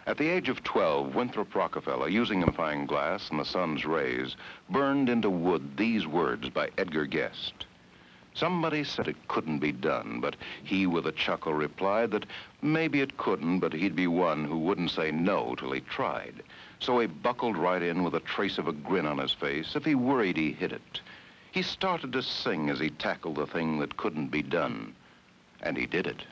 At the age of 12, Winthrop Rockefeller, using a magnifying glass and the sun's rays, burned into wood these words by Edgar Guest. Somebody said it couldn't be done, but he, with a chuckle, replied that maybe it couldn't, but he'd be one who wouldn't say no till he tried. So he buckled right in with a trace of a grin on his face, if he worried he hit it. He started to sing as he tackled the thing that couldn't be done, and he did it.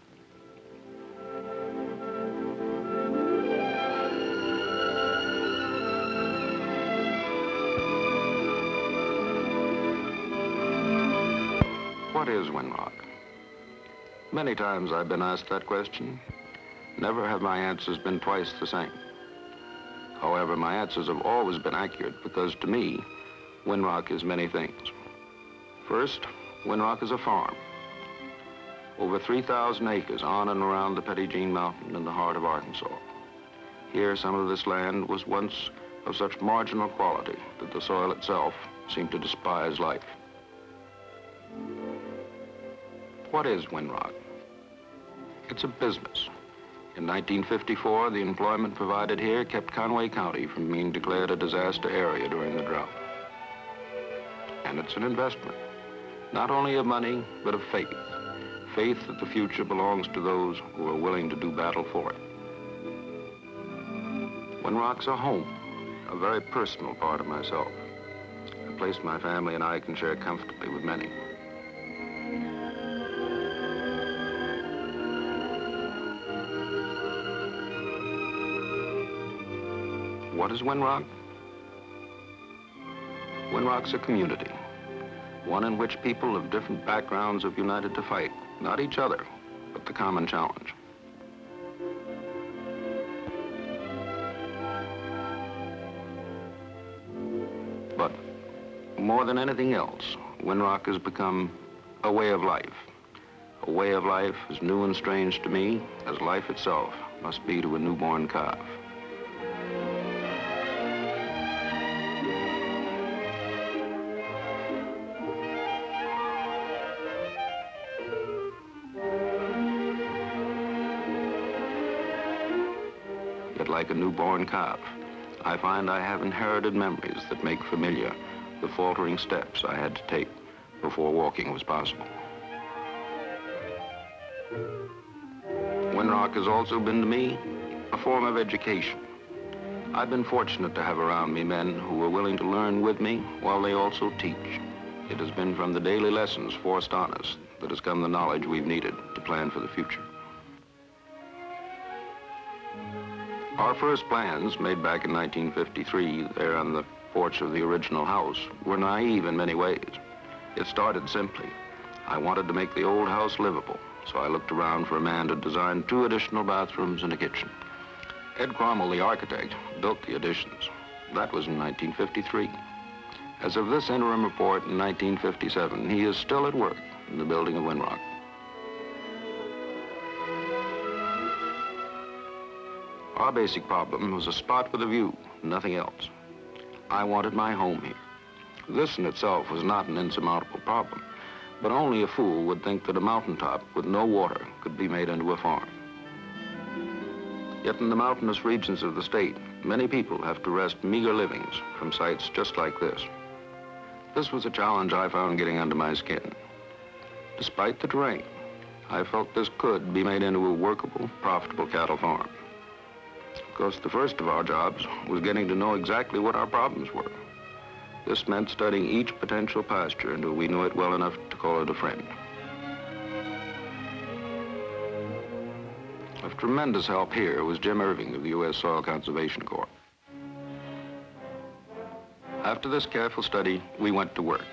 What is Winrock? Many times I've been asked that question. Never have my answers been twice the same. However, my answers have always been accurate because to me, Winrock is many things. First, Winrock is a farm. Over 3,000 acres on and around the Petit Jean Mountain in the heart of Arkansas. Here, some of this land was once of such marginal quality that the soil itself seemed to despise life. What is Winrock? It's a business. In 1954, the employment provided here kept Conway County from being declared a disaster area during the drought. And it's an investment, not only of money, but of faith. Faith that the future belongs to those who are willing to do battle for it. Winrock's a home, a very personal part of myself, a place my family and I can share comfortably with many. What is Winrock? Winrock's a community, one in which people of different backgrounds have united to fight, not each other, but the common challenge. But more than anything else, Winrock has become a way of life. A way of life as new and strange to me as life itself must be to a newborn calf. Like a newborn calf, I find I have inherited memories that make familiar the faltering steps I had to take before walking was possible. Winrock has also been to me a form of education. I've been fortunate to have around me men who are willing to learn with me while they also teach. It has been from the daily lessons forced on us that has come the knowledge we've needed to plan for the future. Our first plans, made back in 1953, there on the porch of the original house, were naive in many ways. It started simply. I wanted to make the old house livable, so I looked around for a man to design 2 additional bathrooms and a kitchen. Ed Cromwell, the architect, built the additions. That was in 1953. As of this interim report in 1957, he is still at work in the building of Winrock. Our basic problem was a spot with a view, nothing else. I wanted my home here. This in itself was not an insurmountable problem, but only a fool would think that a mountaintop with no water could be made into a farm. Yet in the mountainous regions of the state, many people have to wrest meager livings from sites just like this. This was a challenge I found getting under my skin. Despite the terrain, I felt this could be made into a workable, profitable cattle farm. Of course, the first of our jobs was getting to know exactly what our problems were. This meant studying each potential pasture until we knew it well enough to call it a friend. Of tremendous help here was Jim Irving of the U.S. Soil Conservation Corps. After this careful study, we went to work.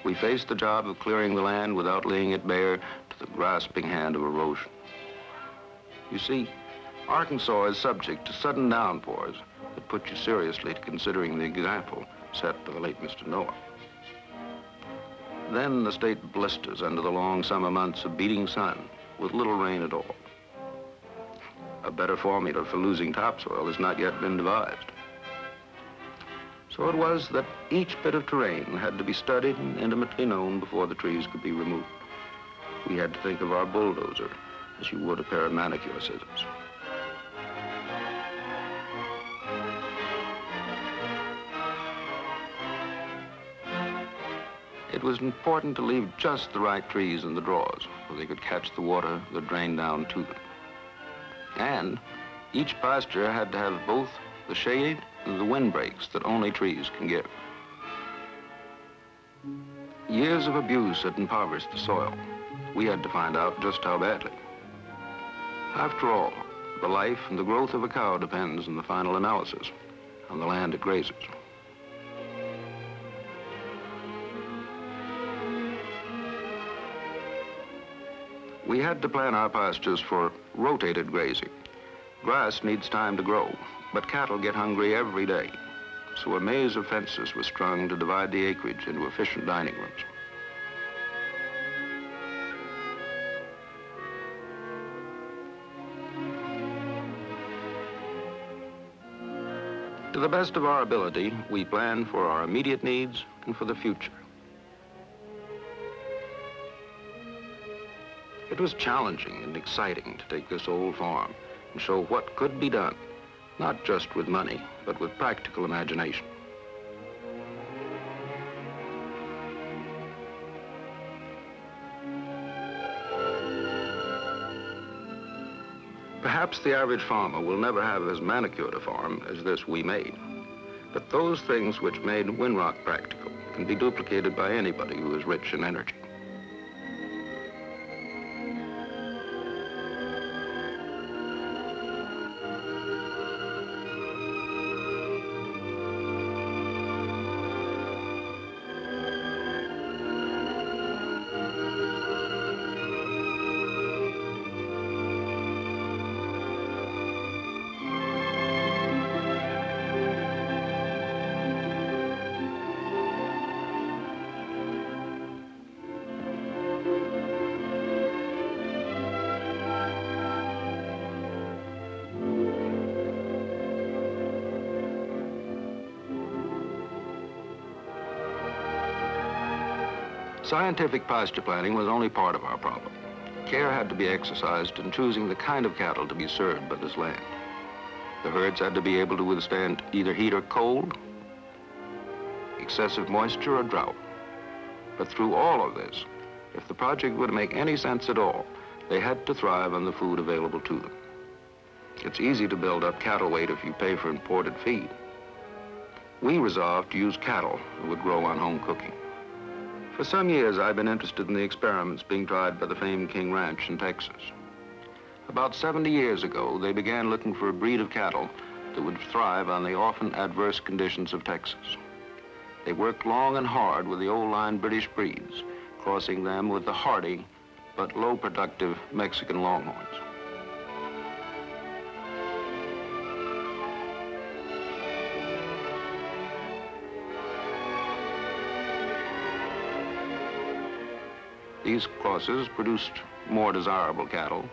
We faced the job of clearing the land without laying it bare to the grasping hand of erosion. You see, Arkansas is subject to sudden downpours that put you seriously to considering the example set by the late Mr. Noah. Then the state blisters under the long summer months of beating sun with little rain at all. A better formula for losing topsoil has not yet been devised. So it was that each bit of terrain had to be studied and intimately known before the trees could be removed. We had to think of our bulldozer as you would a pair of manicure scissors. It was important to leave just the right trees in the draws so they could catch the water that drained down to them. And each pasture had to have both the shade and the windbreaks that only trees can give. Years of abuse had impoverished the soil. We had to find out just how badly. After all, the life and the growth of a cow depends in the final analysis on the land it grazes. We had to plan our pastures for rotated grazing. Grass needs time to grow, but cattle get hungry every day. So a maze of fences was strung to divide the acreage into efficient dining rooms. To the best of our ability, we planned for our immediate needs and for the future. It was challenging and exciting to take this old farm and show what could be done, not just with money, but with practical imagination. Perhaps the average farmer will never have as manicured a farm as this we made. But those things which made Winrock practical can be duplicated by anybody who is rich in energy. Scientific pasture planning was only part of our problem. Care had to be exercised in choosing the kind of cattle to be served by this land. The herds had to be able to withstand either heat or cold, excessive moisture or drought. But through all of this, if the project would make any sense at all, they had to thrive on the food available to them. It's easy to build up cattle weight if you pay for imported feed. We resolved to use cattle that would grow on home cooking. For some years, I've been interested in the experiments being tried by the famed King Ranch in Texas. About 70 years ago, they began looking for a breed of cattle that would thrive on the often adverse conditions of Texas. They worked long and hard with the old-line British breeds, crossing them with the hardy but low-productive Mexican Longhorns. These crosses produced more desirable cattle,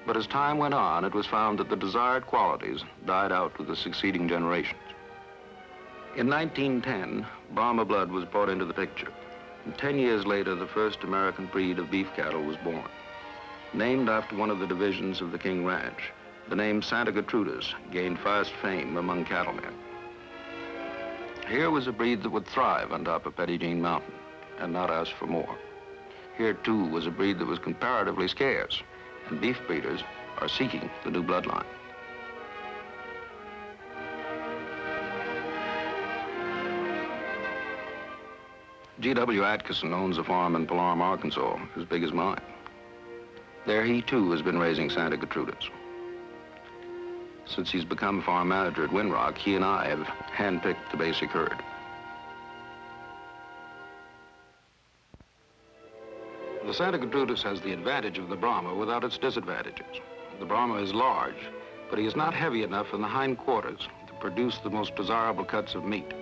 but as time went on, it was found that the desired qualities died out with the succeeding generations. In 1910, Brahma blood was brought into the picture, and 10 years later, the first American breed of beef cattle was born. Named after one of the divisions of the King Ranch, the name Santa Gertrudis gained fast fame among cattlemen. Here was a breed that would thrive on top of Petit Jean Mountain and not ask for more. Here, too, was a breed that was comparatively scarce, and beef breeders are seeking the new bloodline. G.W. Atkinson owns a farm in Palermo, Arkansas, as big as mine. There, he, too, has been raising Santa Gertrudis. Since he's become farm manager at Winrock, he and I have handpicked the basic herd. The Santa Gertrudis has the advantage of the Brahma without its disadvantages. The Brahma is large, but he is not heavy enough in the hindquarters to produce the most desirable cuts of meat.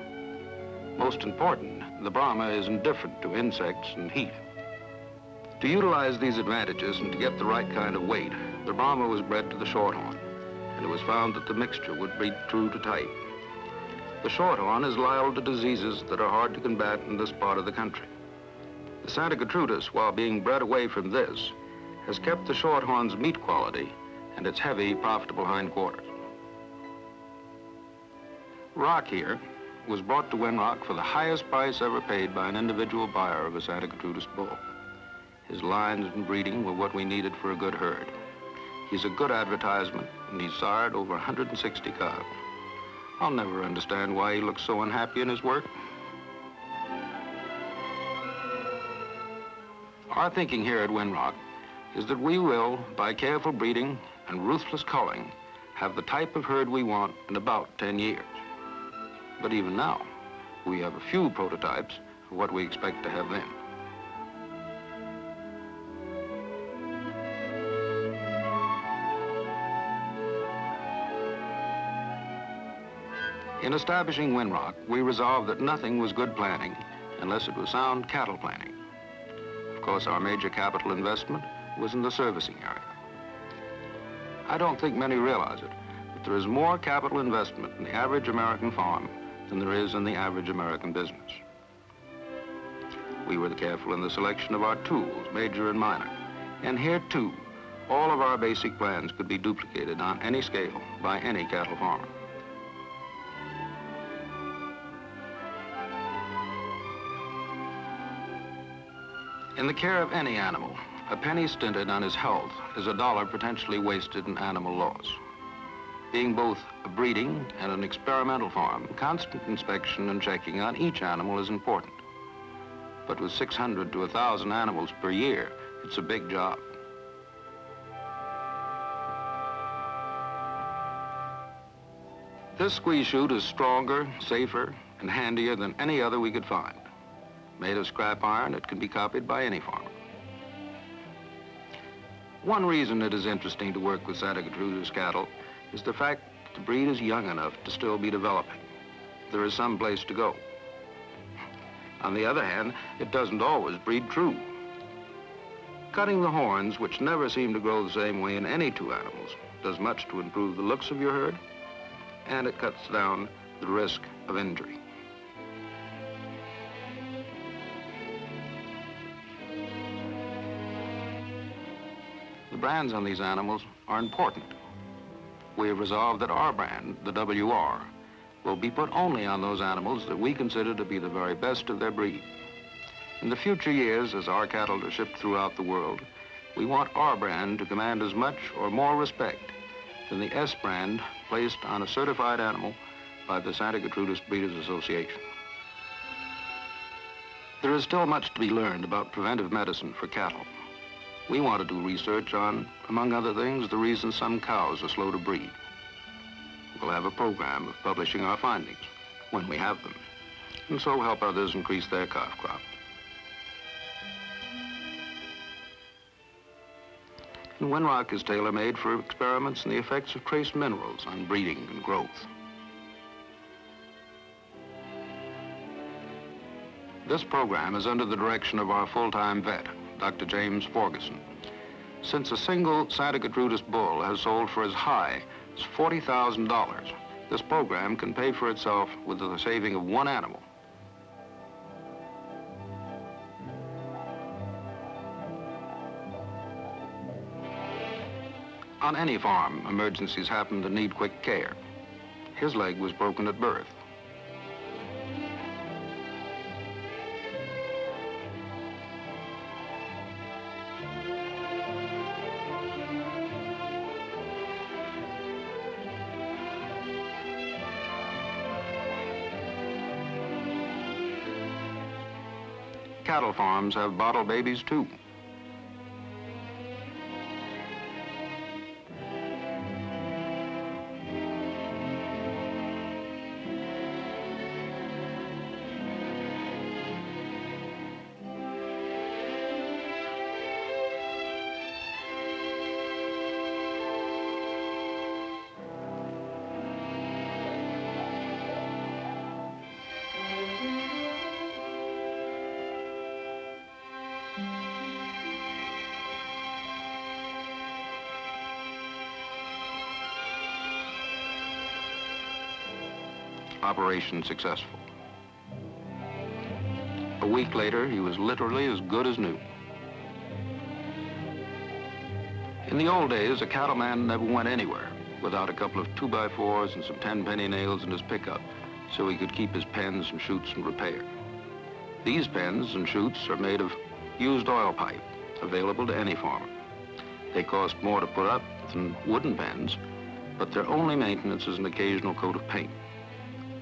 Most important, the Brahma is indifferent to insects and heat. To utilize these advantages and to get the right kind of weight, the Brahma was bred to the Shorthorn, and it was found that the mixture would breed true to type. The Shorthorn is liable to diseases that are hard to combat in this part of the country. The Santa Gertrudis, while being bred away from this, has kept the Shorthorn's meat quality and its heavy, profitable hindquarters. Rock here was brought to Winrock for the highest price ever paid by an individual buyer of a Santa Gertrudis bull. His lines and breeding were what we needed for a good herd. He's a good advertisement, and he's sired over 160 calves. I'll never understand why he looks so unhappy in his work. Our thinking here at Winrock is that we will, by careful breeding and ruthless culling, have the type of herd we want in about 10 years. But even now, we have a few prototypes of what we expect to have then. In establishing Winrock, we resolved that nothing was good planning unless it was sound cattle planning. Of course, our major capital investment was in the servicing area. I don't think many realize it, but there is more capital investment in the average American farm than there is in the average American business. We were careful in the selection of our tools, major and minor. And here, too, all of our basic plans could be duplicated on any scale by any cattle farmer. In the care of any animal, a penny stinted on his health is a dollar potentially wasted in animal loss. Being both a breeding and an experimental farm, constant inspection and checking on each animal is important. But with 600 to 1,000 animals per year, it's a big job. This squeeze chute is stronger, safer, and handier than any other we could find. Made of scrap iron, it can be copied by any farmer. One reason it is interesting to work with Santa Gertrudis cattle is the fact that the breed is young enough to still be developing. There is some place to go. On the other hand, it doesn't always breed true. Cutting the horns, which never seem to grow the same way in any two animals, does much to improve the looks of your herd, and it cuts down the risk of injury. The brands on these animals are important. We have resolved that our brand, the WR, will be put only on those animals that we consider to be the very best of their breed. In the future years, as our cattle are shipped throughout the world, we want our brand to command as much or more respect than the S brand placed on a certified animal by the Santa Gertrudis Breeders Association. There is still much to be learned about preventive medicine for cattle. We want to do research on, among other things, the reason some cows are slow to breed. We'll have a program of publishing our findings when we have them, and so help others increase their calf crop. And Winrock is tailor-made for experiments in the effects of trace minerals on breeding and growth. This program is under the direction of our full-time vet, Dr. James Ferguson. Since a single Santa Gertrudis bull has sold for as high as $40,000, this program can pay for itself with the saving of one animal. On any farm, emergencies happen that need quick care. His leg was broken at birth. Cattle farms have bottle babies, too. Operation successful. A week later, he was literally as good as new. In the old days, a cattleman never went anywhere without a couple of 2x4s and some 10-penny nails in his pickup so he could keep his pens and chutes in repair. These pens and chutes are made of used oil pipe, available to any farmer. They cost more to put up than wooden pens, but their only maintenance is an occasional coat of paint.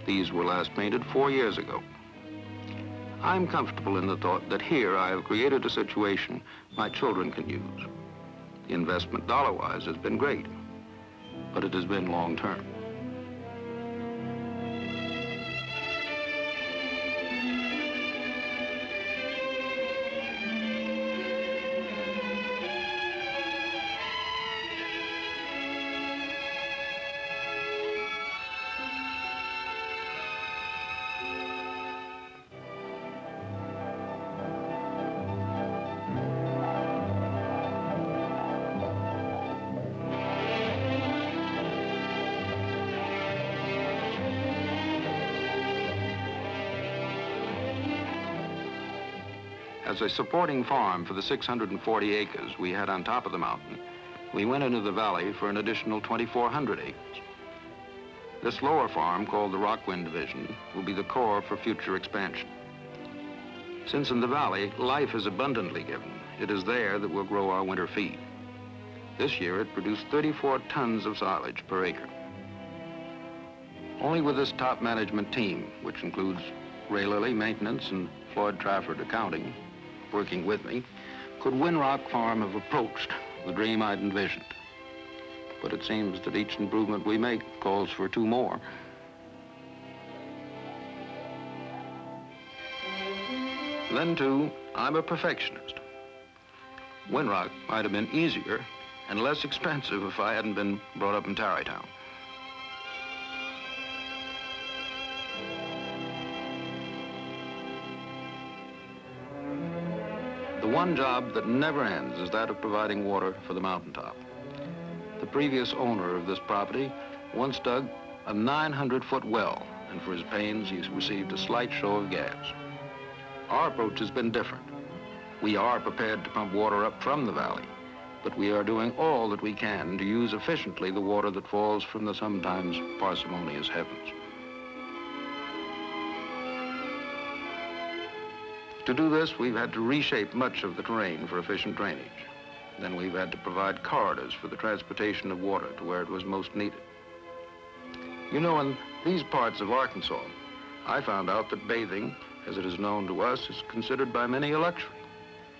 These were last painted 4 years ago. I'm comfortable in the thought that here I have created a situation my children can use. The investment dollar-wise has been great, but it has been long-term. As a supporting farm for the 640 acres we had on top of the mountain, we went into the valley for an additional 2,400 acres. This lower farm, called the Rockwind Division, will be the core for future expansion. Since in the valley, life is abundantly given, it is there that we'll grow our winter feed. This year, it produced 34 tons of silage per acre. Only with this top management team, which includes Ray Lilly, maintenance, and Floyd Trafford, accounting, working with me, could Winrock Farm have approached the dream I'd envisioned. But it seems that each improvement we make calls for 2 more. Then, too, I'm a perfectionist. Winrock might have been easier and less expensive if I hadn't been brought up in Tarrytown. The one job that never ends is that of providing water for the mountaintop. The previous owner of this property once dug a 900-foot well, and for his pains, he's received a slight show of gas. Our approach has been different. We are prepared to pump water up from the valley, but we are doing all that we can to use efficiently the water that falls from the sometimes parsimonious heavens. To do this, we've had to reshape much of the terrain for efficient drainage. Then we've had to provide corridors for the transportation of water to where it was most needed. You know, in these parts of Arkansas, I found out that bathing, as it is known to us, is considered by many a luxury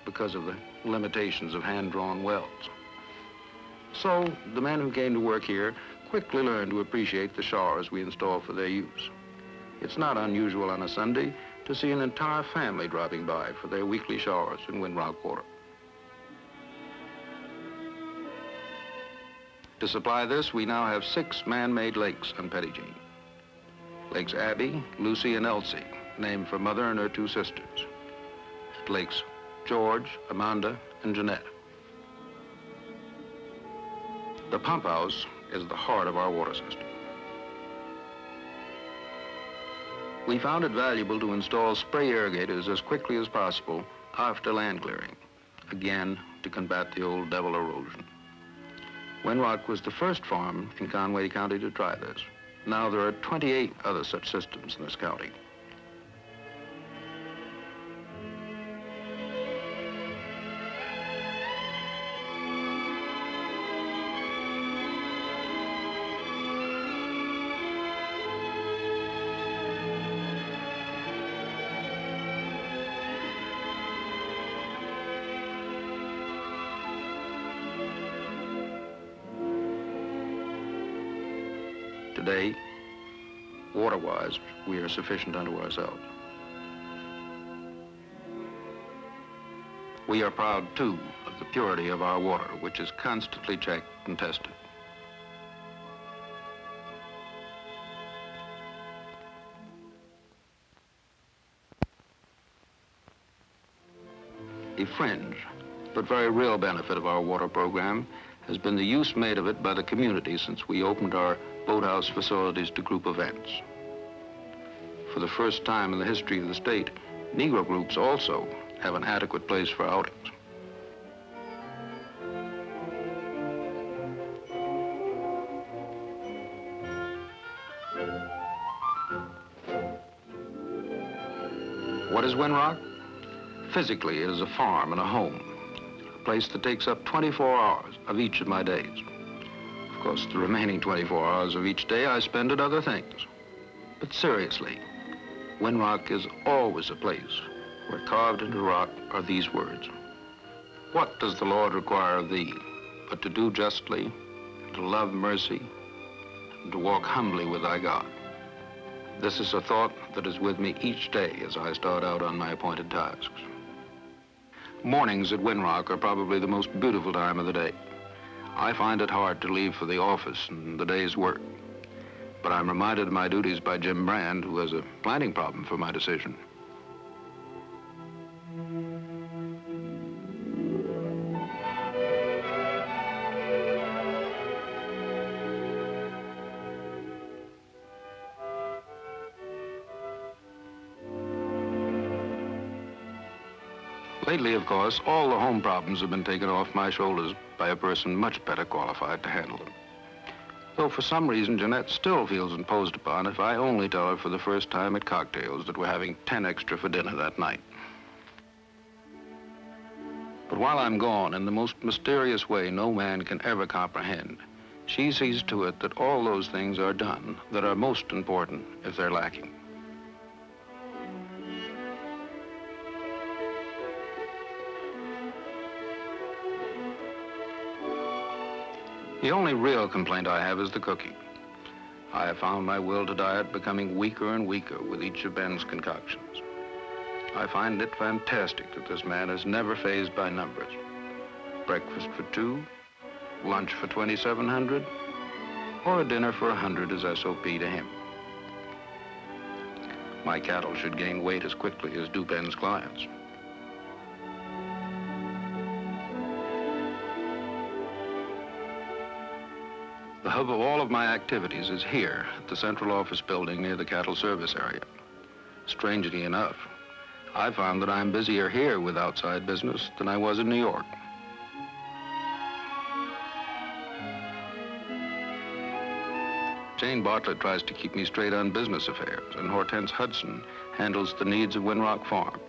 because of the limitations of hand-drawn wells. So the men who came to work here quickly learned to appreciate the showers we install for their use. It's not unusual on a Sunday to see an entire family dropping by for their weekly showers in Winrock water. To supply this, we now have 6 man-made lakes on Pettigene. Lakes Abby, Lucy, and Elsie, named for Mother and her 2 sisters. Lakes George, Amanda, and Jeannette. The pump house is the heart of our water system. We found it valuable to install spray irrigators as quickly as possible after land clearing, again, to combat the old devil erosion. Winrock was the first farm in Conway County to try this. Now there are 28 other such systems in this county. Today, water-wise, we are sufficient unto ourselves. We are proud, too, of the purity of our water, which is constantly checked and tested. A fringe, but very real benefit of our water program has been the use made of it by the community since we opened our boathouse facilities to group events. For the first time in the history of the state, Negro groups also have an adequate place for outings. What is Winrock? Physically, it is a farm and a home, a place that takes up 24 hours of each of my days. Of course, the remaining 24 hours of each day I spend at other things. But seriously, Winrock is always a place where carved into rock are these words. What does the Lord require of thee, but to do justly, to love mercy, and to walk humbly with thy God? This is a thought that is with me each day as I start out on my appointed tasks. Mornings at Winrock are probably the most beautiful time of the day. I find it hard to leave for the office and the day's work, but I'm reminded of my duties by Jim Brand, who has a planning problem for my decision. Lately, of course, all the home problems have been taken off my shoulders by a person much better qualified to handle them. Though for some reason, Jeannette still feels imposed upon if I only tell her for the first time at cocktails that we're having 10 extra for dinner that night. But while I'm gone, in the most mysterious way no man can ever comprehend, she sees to it that all those things are done that are most important if they're lacking. The only real complaint I have is the cooking. I have found my will to diet becoming weaker and weaker with each of Ben's concoctions. I find it fantastic that this man is never fazed by numbers. Breakfast for 2, lunch for 2,700, or a dinner for 100 is SOP to him. My cattle should gain weight as quickly as do Ben's clients. The hub of all of my activities is here at the central office building near the cattle service area. Strangely enough, I found that I'm busier here with outside business than I was in New York. Jane Bartlett tries to keep me straight on business affairs, and Hortense Hudson handles the needs of Winrock Farm.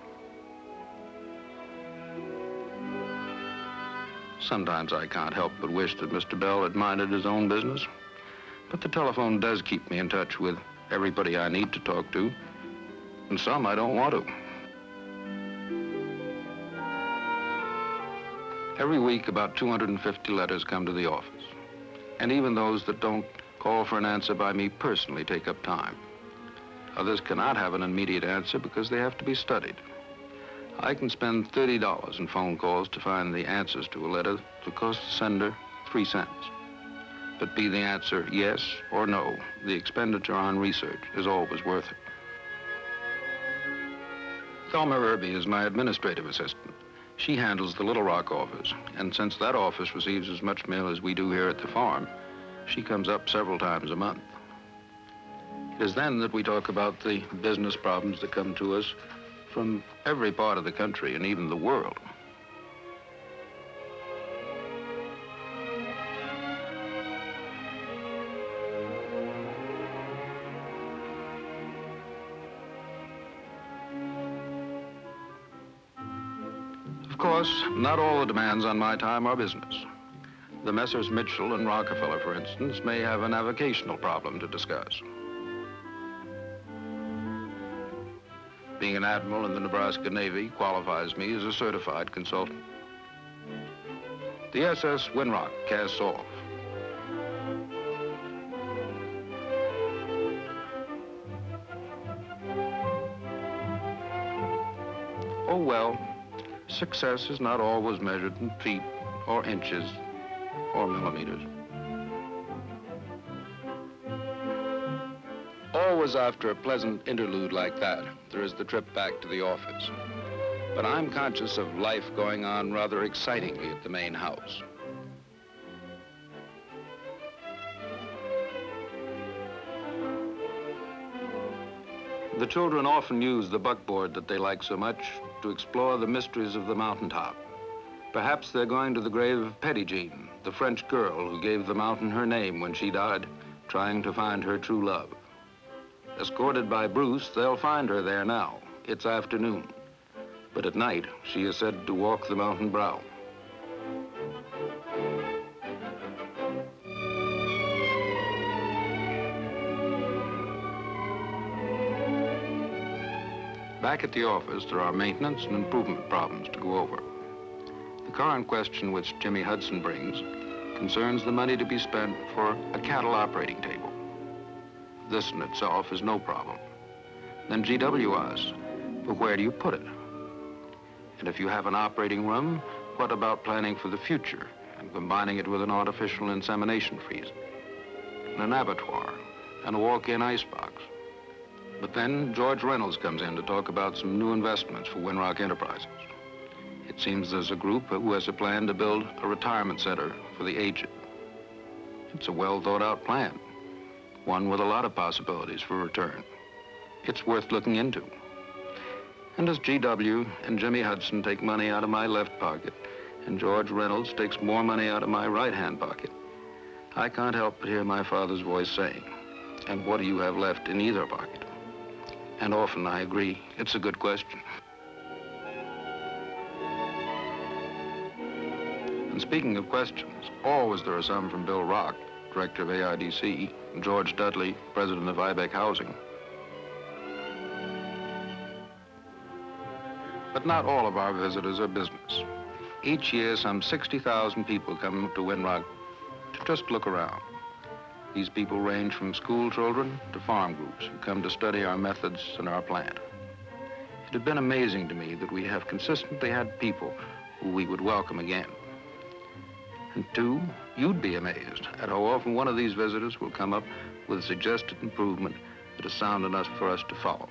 Sometimes I can't help but wish that Mr. Bell had minded his own business, but the telephone does keep me in touch with everybody I need to talk to, and some I don't want to. Every week, about 250 letters come to the office, and even those that don't call for an answer by me personally take up time. Others cannot have an immediate answer because they have to be studied. I can spend $30 in phone calls to find the answers to a letter that cost the sender 3 cents. But be the answer yes or no, the expenditure on research is always worth it. Thelma Irby is my administrative assistant. She handles the Little Rock office, and since that office receives as much mail as we do here at the farm, she comes up several times a month. It is then that we talk about the business problems that come to us from every part of the country and even the world. Of course, not all the demands on my time are business. The Messrs. Mitchell and Rockefeller, for instance, may have a navigational problem to discuss. Being an admiral in the Nebraska Navy qualifies me as a certified consultant. The SS Winrock casts off. Oh well, success is not always measured in feet or inches or millimeters. Always after a pleasant interlude like that, there is the trip back to the office. But I'm conscious of life going on rather excitingly at the main house. The children often use the buckboard that they like so much to explore the mysteries of the mountaintop. Perhaps they're going to the grave of Pettigene, the French girl who gave the mountain her name when she died, trying to find her true love. Escorted by Bruce, they'll find her there now, it's afternoon. But at night, she is said to walk the mountain brow. Back at the office, there are maintenance and improvement problems to go over. The car in question, which Jimmy Hudson brings, concerns the money to be spent for a cattle operating table. This in itself is no problem. Then GW asks, but where do you put it? And if you have an operating room, what about planning for the future and combining it with an artificial insemination freezer, and an abattoir, and a walk-in icebox? But then George Reynolds comes in to talk about some new investments for Winrock Enterprises. It seems there's a group who has a plan to build a retirement center for the aged. It's a well-thought-out plan, one with a lot of possibilities for return. It's worth looking into. And as GW and Jimmy Hudson take money out of my left pocket, and George Reynolds takes more money out of my right-hand pocket, I can't help but hear my father's voice saying, and what do you have left in either pocket? And often I agree, it's a good question. And speaking of questions, always there are some from Bill Rock, director of AIDC, and George Dudley, president of IBEC Housing. But not all of our visitors are business. Each year, some 60,000 people come to Winrock to just look around. These people range from school children to farm groups who come to study our methods and our plant. It had been amazing to me that we have consistently had people who we would welcome again. And two, you'd be amazed at how often one of these visitors will come up with a suggested improvement that is sound enough for us to follow.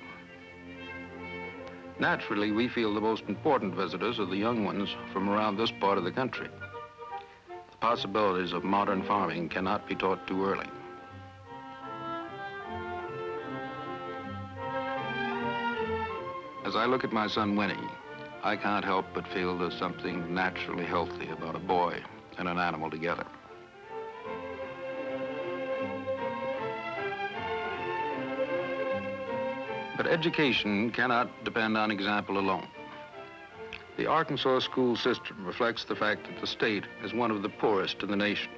Naturally, we feel the most important visitors are the young ones from around this part of the country. The possibilities of modern farming cannot be taught too early. As I look at my son, Winnie, I can't help but feel there's something naturally healthy about a boy and an animal together. But education cannot depend on example alone. The Arkansas school system reflects the fact that the state is one of the poorest in the nation.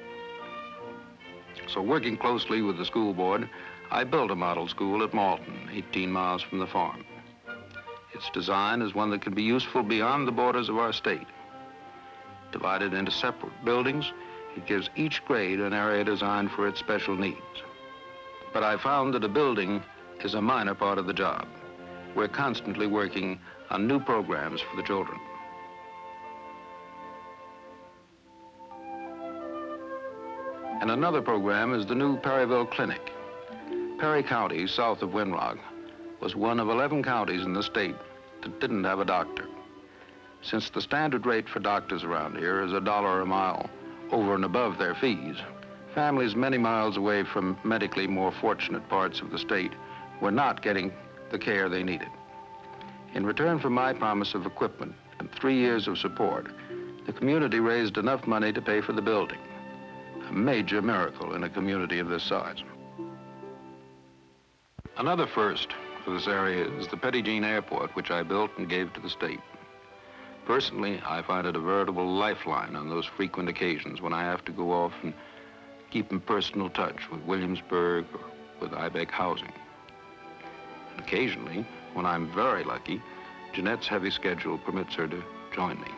So working closely with the school board, I built a model school at Malton, 18 miles from the farm. Its design is one that can be useful beyond the borders of our state. Divided into separate buildings, it gives each grade an area designed for its special needs. But I found that a building is a minor part of the job. We're constantly working on new programs for the children. And another program is the new Perryville Clinic. Perry County, south of Winrock, was one of 11 counties in the state that didn't have a doctor. Since the standard rate for doctors around here is $1 a mile over and above their fees, families many miles away from medically more fortunate parts of the state were not getting the care they needed. In return for my promise of equipment and 3 years of support, the community raised enough money to pay for the building. A major miracle in a community of this size. Another first for this area is the Petit Jean Airport, which I built and gave to the state. Personally, I find it a veritable lifeline on those frequent occasions when I have to go off and keep in personal touch with Williamsburg or with IBEC Housing. And occasionally, when I'm very lucky, Jeanette's heavy schedule permits her to join me.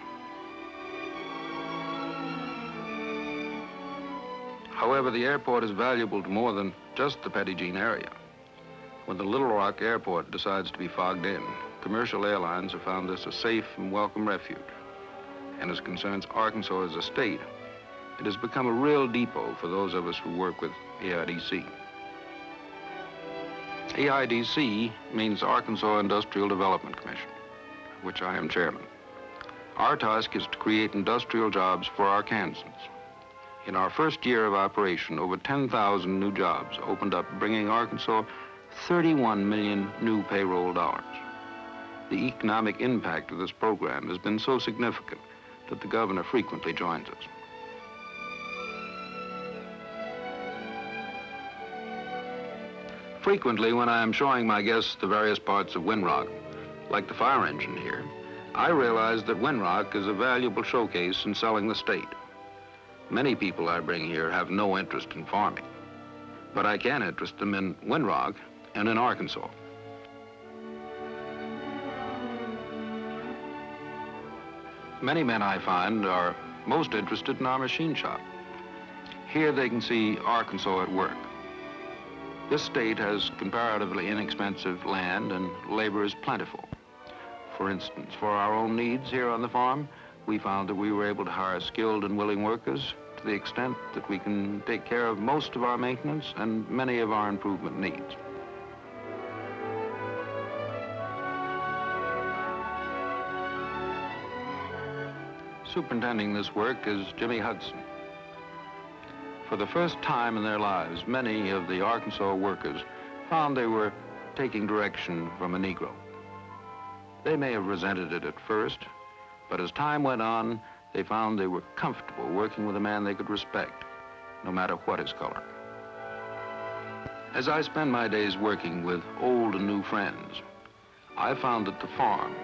However, the airport is valuable to more than just the Petit Jean area. When the Little Rock Airport decides to be fogged in, commercial airlines have found this a safe and welcome refuge. And as concerns Arkansas as a state, it has become a real depot for those of us who work with AIDC. AIDC means Arkansas Industrial Development Commission, of which I am chairman. Our task is to create industrial jobs for Arkansans. In our first year of operation, over 10,000 new jobs opened up, bringing Arkansas 31 million new payroll dollars. The economic impact of this program has been so significant that the governor frequently joins us. Frequently, when I am showing my guests the various parts of Winrock, like the fire engine here, I realized that Winrock is a valuable showcase in selling the state. Many people I bring here have no interest in farming, but I can interest them in Winrock and in Arkansas. Many men I find are most interested in our machine shop. Here they can see Arkansas at work. This state has comparatively inexpensive land and labor is plentiful. For instance, for our own needs here on the farm, we found that we were able to hire skilled and willing workers to the extent that we can take care of most of our maintenance and many of our improvement needs. Superintending this work is Jimmy Hudson. For the first time in their lives, many of the Arkansas workers found they were taking direction from a Negro. They may have resented it at first, but as time went on, they found they were comfortable working with a man they could respect, no matter what his color. As I spend my days working with old and new friends, I found that the farm,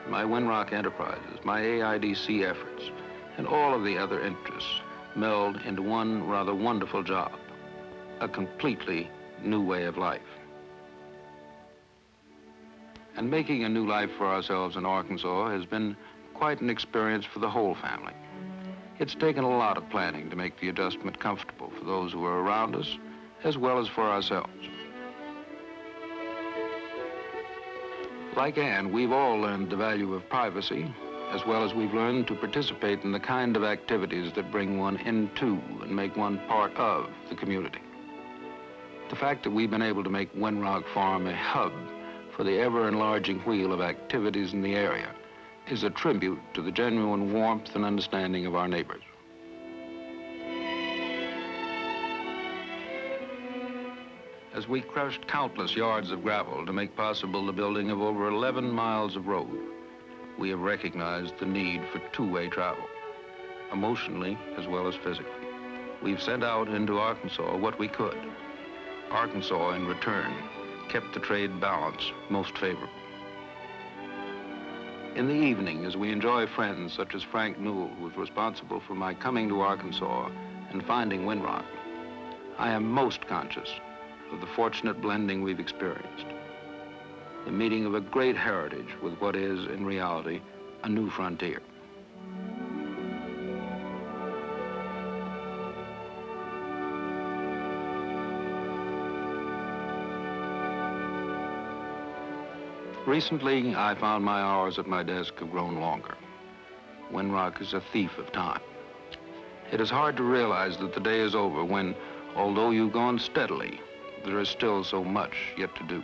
my Winrock enterprises, my AIDC efforts, and all of the other interests meld into one rather wonderful job, a completely new way of life. And making a new life for ourselves in Arkansas has been quite an experience for the whole family. It's taken a lot of planning to make the adjustment comfortable for those who are around us, as well as for ourselves. Like Ann, we've all learned the value of privacy, as well as we've learned to participate in the kind of activities that bring one into and make one part of the community. The fact that we've been able to make Winrock Farm a hub for the ever-enlarging wheel of activities in the area is a tribute to the genuine warmth and understanding of our neighbors. As we crushed countless yards of gravel to make possible the building of over 11 miles of road, we have recognized the need for two-way travel, emotionally as well as physically. We've sent out into Arkansas what we could. Arkansas, in return, kept the trade balance most favorable. In the evening, as we enjoy friends such as Frank Newell, who was responsible for my coming to Arkansas and finding Winrock, I am most conscious of the fortunate blending we've experienced. The meeting of a great heritage with what is, in reality, a new frontier. Recently, I found my hours at my desk have grown longer. Winrock is a thief of time. It is hard to realize that the day is over when, although you've gone steadily, there is still so much yet to do.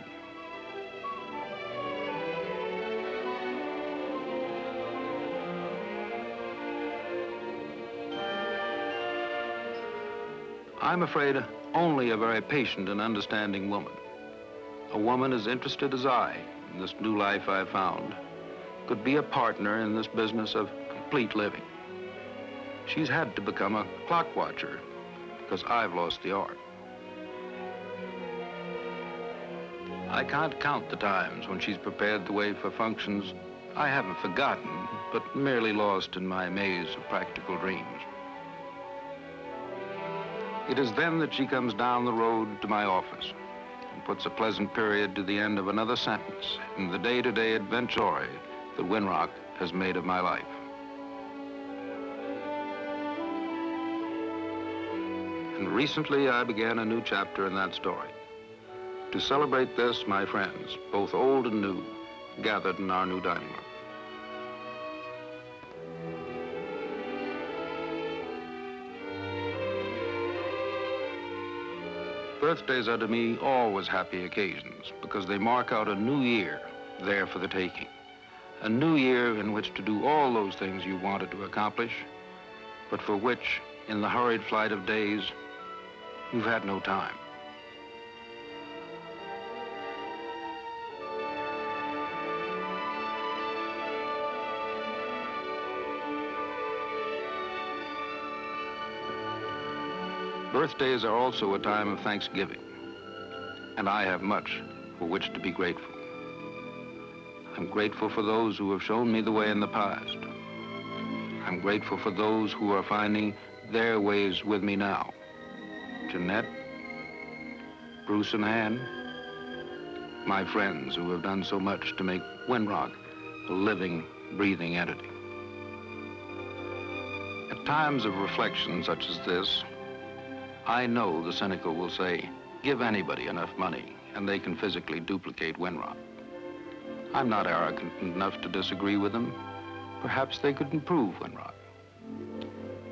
I'm afraid only a very patient and understanding woman, a woman as interested as I in this new life I've found, could be a partner in this business of complete living. She's had to become a clock watcher because I've lost the art. I can't count the times when she's prepared the way for functions I haven't forgotten, but merely lost in my maze of practical dreams. It is then that she comes down the road to my office and puts a pleasant period to the end of another sentence in the day-to-day adventure that Winrock has made of my life. And recently I began a new chapter in that story. To celebrate this, my friends, both old and new, gathered in our new dining room. Birthdays are to me always happy occasions because they mark out a new year there for the taking. A new year in which to do all those things you wanted to accomplish, but for which, in the hurried flight of days, you've had no time. Birthdays are also a time of Thanksgiving, and I have much for which to be grateful. I'm grateful for those who have shown me the way in the past. I'm grateful for those who are finding their ways with me now. Jeannette, Bruce and Ann, my friends who have done so much to make Winrock a living, breathing entity. At times of reflection such as this, I know the cynical will say, give anybody enough money and they can physically duplicate Winrock. I'm not arrogant enough to disagree with them. Perhaps they could improve Winrock.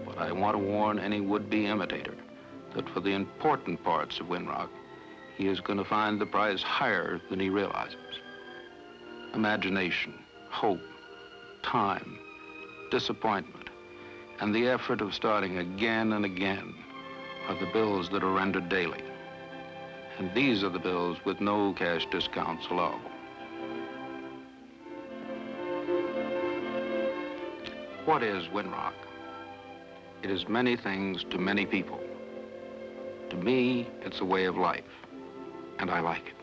But I want to warn any would-be imitator that for the important parts of Winrock, he is going to find the price higher than he realizes. Imagination, hope, time, disappointment, and the effort of starting again and again are the bills that are rendered daily. And these are the bills with no cash discounts allowable. What is Winrock? It is many things to many people. To me, it's a way of life, and I like it.